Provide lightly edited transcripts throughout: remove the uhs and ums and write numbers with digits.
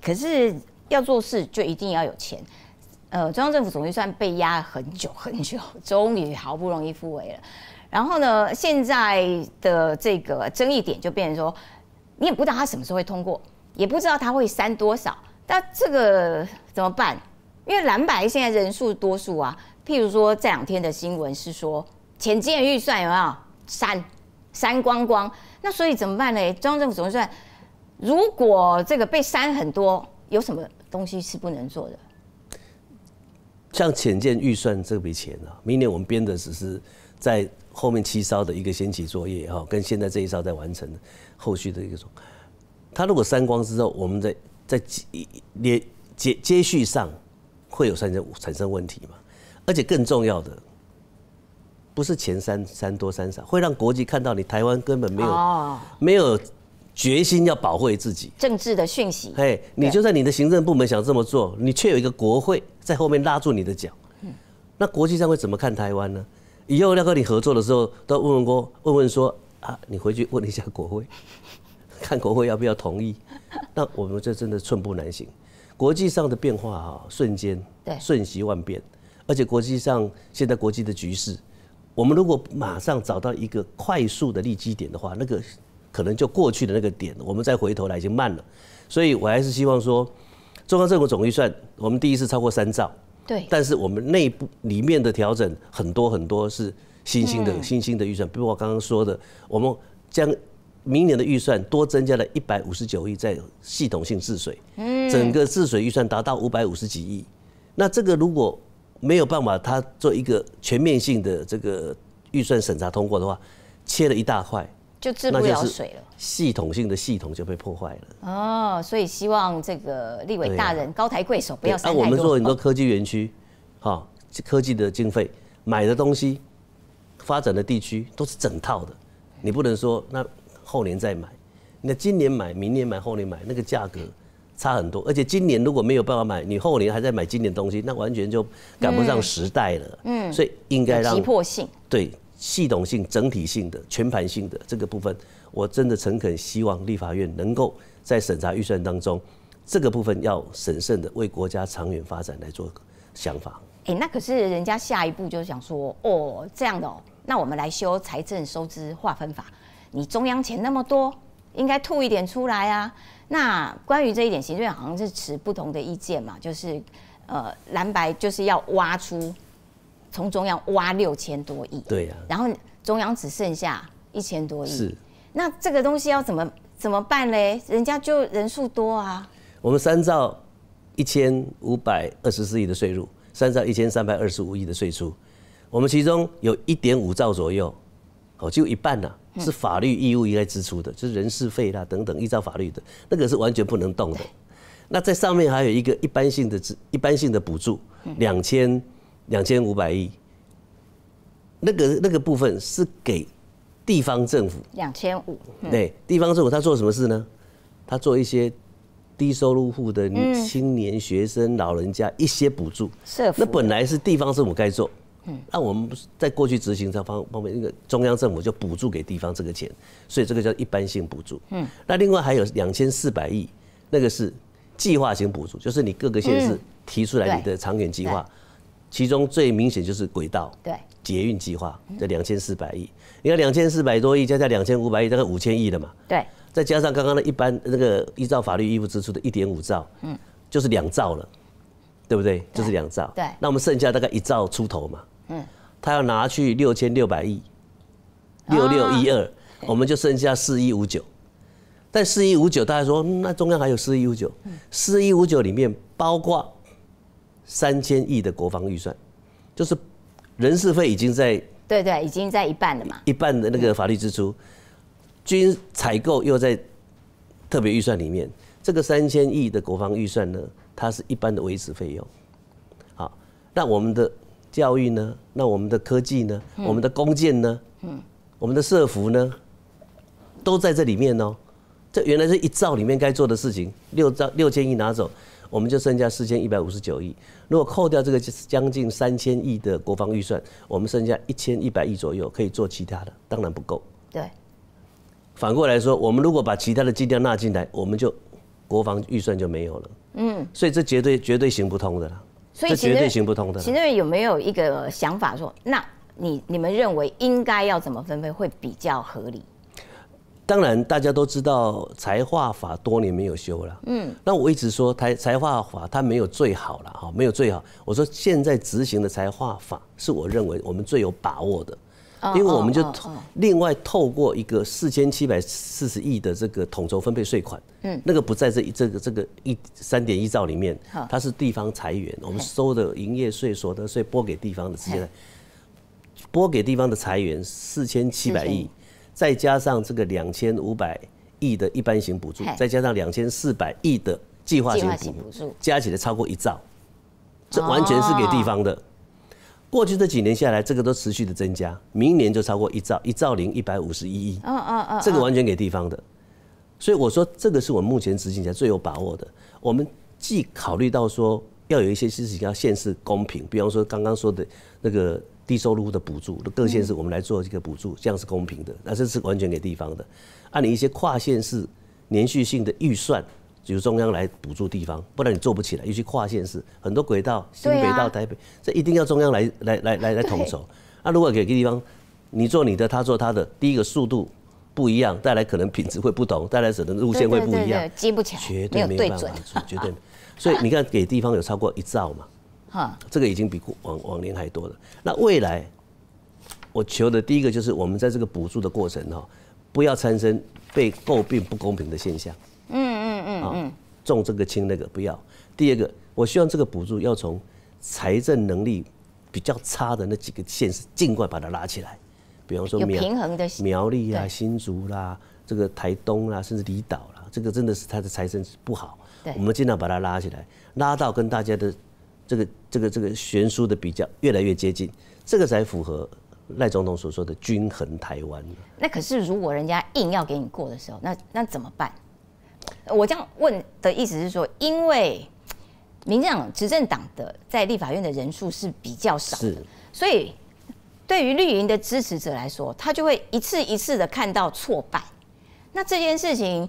可是要做事就一定要有钱。中央政府总预算被压很久很久，终于好不容易复位了。然后呢，现在的这个争议点就变成说，你也不知道它什么时候会通过，也不知道它会删多少。那这个怎么办？因为蓝白现在人数多数啊，譬如说这2天的新闻是说前建预算有没有删光光？那所以怎么办呢？中央政府总预算如果这个被删很多，有什么东西是不能做的？像潜舰预算这笔钱啊，明年我们编的只是在后面7艘的一个先期作业哈，跟现在这1艘在完成的后续的一个种。它如果删光之后，我们在接续上会有产生问题嘛？而且更重要的，不是钱删多删少，会让国际看到你台湾根本没有决心要保卫自己。政治的讯息，你就算你的行政部门想这么做，你却有一个国会在后面拉住你的脚，那国际上会怎么看台湾呢？以后要跟你合作的时候，都问说啊，你回去问一下国会，看国会要不要同意。那我们这真的寸步难行。国际上的变化啊，瞬间瞬息万变，而且国际上现在国际的局势，我们如果马上找到一个快速的利基点的话，那个可能就过去的那个点，我们再回头来已经慢了。所以我还是希望说，中央政府总预算我们第一次超过3兆，对，但是我们内部里面的调整很多是新兴的预算，比如我刚刚说的，我们将明年的预算多增加了159亿在系统性治水，整个治水预算达到550几亿。那这个如果没有办法它做一个全面性的这个预算审查通过的话，切了一大块，就治不了水了，系统性的系统就被破坏了。哦，所以希望这个立委大人高抬贵手，不要删太多。我们做很多科技园区，科技的经费买的东西，发展的地区都是整套的，你不能说那后年再买，那今年买、明年买、后年买，那个价格差很多。而且今年如果没有办法买，你后年还在买今年东西，那完全就赶不上时代了。所以应该让急迫性，对系统性、整体性的、全盘性的这个部分，我真的诚恳希望立法院能够在审查预算当中，这个部分要审慎的为国家长远发展来做想法。那可是人家下一步就想说，哦，这样的哦，那我们来修财政收支划分法。你中央钱那么多，应该吐一点出来啊。那关于这一点，行政院好像是持不同的意见嘛，就是蓝白就是要挖出从中央挖6000多亿，对呀，然后中央只剩下1000多亿，是。那这个东西要怎么办嘞？人家就人数多啊。我们3兆1524亿的税入，3兆1325亿的税出，我们其中有1.5兆左右，就一半呐。是法律义务应该支出的，就是人事费啦等等，依照法律的那个是完全不能动的。那在上面还有一个一般性的补助，2500亿，那个部分是给地方政府2500，对，地方政府他做什么事呢？他做一些低收入户的青年、学生、老人家一些补助，那本来是地方政府该做。那我们在过去执行这方面，那个中央政府就补助给地方这个钱，所以这个叫一般性补助。那另外还有2400亿，那个是计划型补助，就是你各个县市提出来你的长远计划，其中最明显就是轨道、捷运计划，这2400亿。你看2400多亿加上2500亿，大概5000亿了嘛？对。再加上刚刚的一般那个依照法律义务支出的1.5兆，就是2兆了，对不对？就是2兆。对。那我们剩下大概1兆出头嘛。他要拿去6600亿，6612，我们就剩下4159。但4159，大家说那中央还有4159，4159里面包括3000亿的国防预算，就是人事费已经在已经在一半了嘛，一半的那个法律支出，军采购又在特别预算里面，这个3000亿的国防预算呢，它是一般的维持费用。好，那我们的教育呢？那我们的科技呢？我们的公建呢？我们的社福呢？都在这里面哦。这原来是1兆里面该做的事情，6000亿拿走，我们就剩下4159亿。如果扣掉这个将近3000亿的国防预算，我们剩下1100亿左右可以做其他的，当然不够。对。反过来说，我们如果把其他的尽量纳进来，我们就国防预算就没有了。所以这绝对行不通的啦。所以这绝对行不通的啦。行政院有没有一个想法说，那你们认为应该要怎么分配会比较合理？当然，大家都知道财划法多年没有修了。那我一直说财划法它没有最好了哈，没有最好。我说现在执行的财划法是我认为我们最有把握的，因为我们就另外透过一个4740亿的这个统筹分配税款，那个不在这个3.1兆里面，它是地方财源，我们收的营业税、所得税拨给地方的直接拨给地方的财源4700亿。再加上这个2500亿的一般型补助，再加上2400亿的计划型补助，加起来超过1兆，这完全是给地方的。过去这几年下来，这个都持续的增加，明年就超过1兆，1兆0151亿，这个完全给地方的。所以我说，这个是我们目前执行起来最有把握的。我们既考虑到说要有一些事情要县市公平，比方说刚刚说的那个。低收入的补助，各县市我们来做这个补助，这样是公平的。那这是完全给地方的。按你一些跨县市连续性的预算，由中央来补助地方，不然你做不起来。尤其跨县市，很多轨道，新北到台北，这一定要中央来统筹。那如果给地方，你做你的，他做他的，第一个速度不一样，带来可能品质会不同，带来可能路线会不一样，接不起来，绝对没有办法做，绝对。所以你看，给地方有超过1兆嘛。这个已经比往年还多了。那未来我求的第一个就是我们在这个补助的过程不要产生被诟病不公平的现象。重这个轻那个不要。第二个，我希望这个补助要从财政能力比较差的那几个县市尽快把它拉起来，比方说苗栗啦、新竹啦、这个台东啦，甚至离岛啦，这个真的是它的财政不好，我们尽量把它拉起来，拉到跟大家的。这个悬殊的比较越来越接近，这个才符合赖总统所说的均衡台湾。那可是如果人家硬要给你过的时候，那怎么办？我这样问的意思是说，因为民进党执政党的在立法院的人数是比较少的，所以对于绿营的支持者来说，他就会一次一次的看到挫败。那这件事情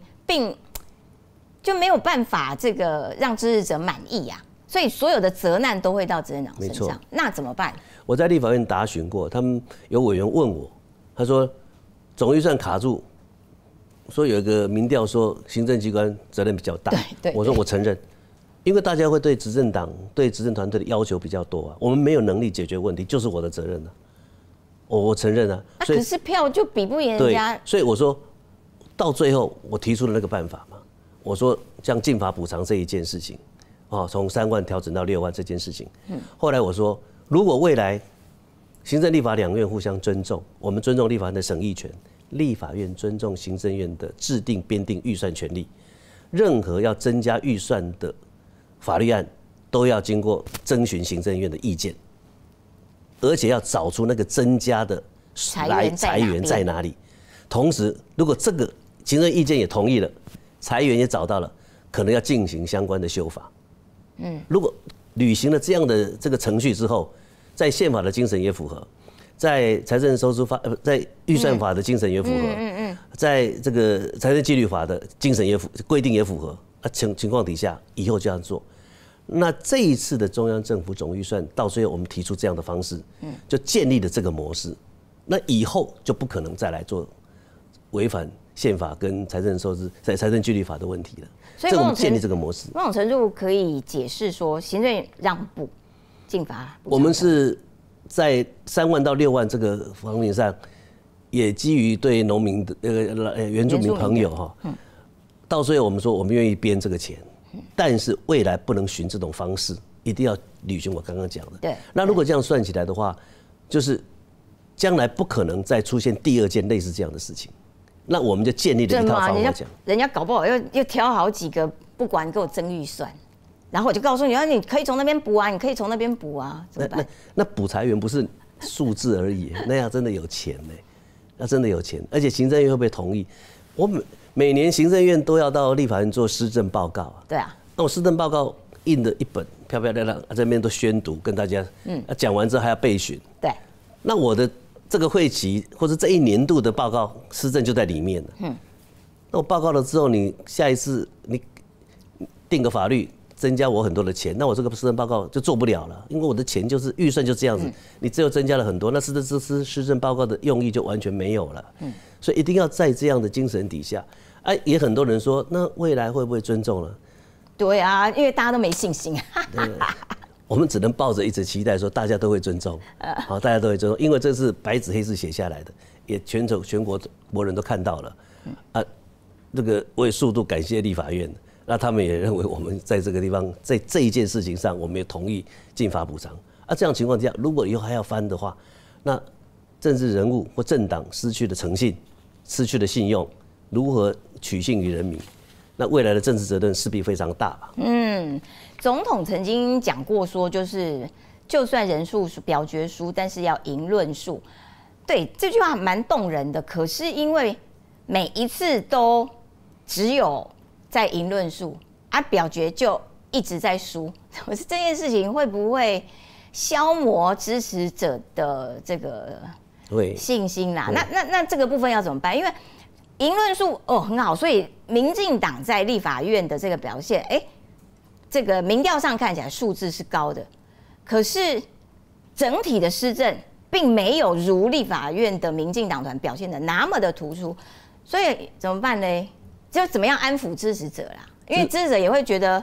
就没有办法这个让支持者满意呀。所以所有的责难都会到执政党身上，那怎么办？我在立法院答询过，他们有委员问我，他说总预算卡住，说有一个民调说行政机关责任比较大，我说我承认，因为大家会对执政党、对执政团队的要求比较多啊，我们没有能力解决问题，就是我的责任啊，我承认啊。可是票就比不赢人家，所以我说到最后我提出了那个办法嘛，我说像进法补偿这一件事情。从3万调整到6万这件事情，后来我说，如果未来行政立法两院互相尊重，我们尊重立法院的审议权，立法院尊重行政院的制定编定预算权利，任何要增加预算的法律案都要经过征询行政院的意见，而且要找出那个增加的财源在哪里。同时，如果这个行政意见也同意了，财源也找到了，可能要进行相关的修法。如果履行了这样的这个程序之后，在宪法的精神也符合，在财政收支法在预算法的精神也符合，在这个财政纪律法的精神也规定也符合，情况底下以后这样做。那这一次的中央政府总预算到最后我们提出这样的方式，就建立了这个模式，那以后就不可能再来做违反宪法跟财政收支在财政纪律法的问题了。所以我们建立这个模式，某种程度可以解释说，行政院让步，进法。我们是在3万到6万这个方面上，也基于对农民的原住民朋友到最后我们说我们愿意编这个钱，但是未来不能循这种方式，一定要履行我刚刚讲的。对。那如果这样算起来的话，就是将来不可能再出现第2件类似这样的事情。那我们就建立了一套方法讲，人家搞不好又挑好几个，不管给我增预算，然后我就告诉你，你可以从那边补啊，你可以从那边补啊，怎么办？那补财源不是数字而已，那样真的有钱呢，那真的有钱，而且行政院会不会同意？我每年行政院都要到立法院做施政报告啊。对啊。那我施政报告印的一本漂漂亮亮，这边都宣读跟大家，讲完之后还要备询。对。那我的这个会期或者这一年度的报告施政就在里面了。那我报告了之后，你下一次定个法律增加我很多的钱，那我这个施政报告就做不了了，因为我的钱就是预算就这样子，你只有增加了很多，那施政报告的用意就完全没有了。所以一定要在这样的精神底下，也很多人说，那未来会不会尊重了？对啊，因为大家都没信心。我们只能抱着一直期待说大家都会尊重，好，大家都会尊重，因为这是白纸黑字写下来的，也全国人都看到了，这个我也速度感谢立法院，那他们也认为我们在这个地方，在这一件事情上，我们也同意进法补偿。这样情况下，如果以后还要翻的话，那政治人物或政党失去了诚信，失去了信用，如何取信于人民？那未来的政治责任势必非常大吧？总统曾经讲过说，就算人数表决输，但是要赢论述。对，这句话蛮动人的。可是因为每一次都只有在赢论述，表决就一直在输。可是这件事情会不会消磨支持者的这个信心啦？那这个部分要怎么办？因为赢论述很好，所以民进党在立法院的这个表现，这个民调上看起来数字是高的，可是整体的施政并没有如立法院的民进党团表现的那么的突出，所以怎么办呢？就怎么样安抚支持者啦？因为支持者也会觉得，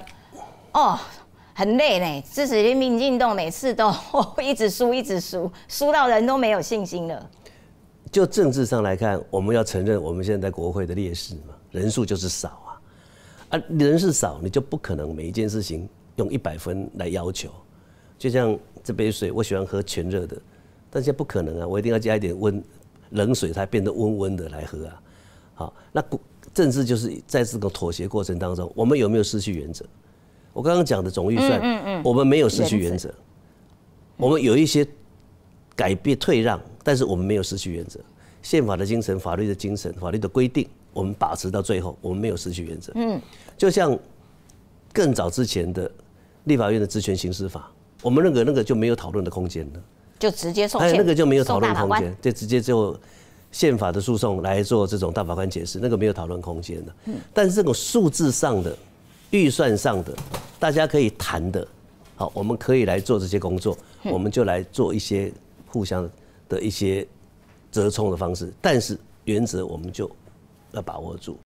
很累呢，支持民进党每次都一直输，一直输，输到人都没有信心了。就政治上来看，我们要承认我们现在国会的劣势嘛，人数就是少人是少，你就不可能每一件事情用100分来要求。就像这杯水，我喜欢喝全热的，但现在不可能我一定要加一点冷水才变得温温的来喝好，那政治就是在这个妥协过程当中，我们有没有失去原则？我刚刚讲的总预算，我们没有失去原则，我们有一些改变退让，但是我们没有失去原则。宪法的精神、法律的精神、法律的规定，我们把持到最后，我们没有失去原则。就像更早之前的立法院的职权行使法，我们那个就没有讨论的空间了，就直接送那个就没有讨论空间，就直接就宪法的诉讼来做这种大法官解释，那个没有讨论空间的。但是这种数字上的、预算上的，大家可以谈的，好，我们可以来做这些工作，我们就来做一些互相的一些折冲的方式，但是原则我们就要把握住。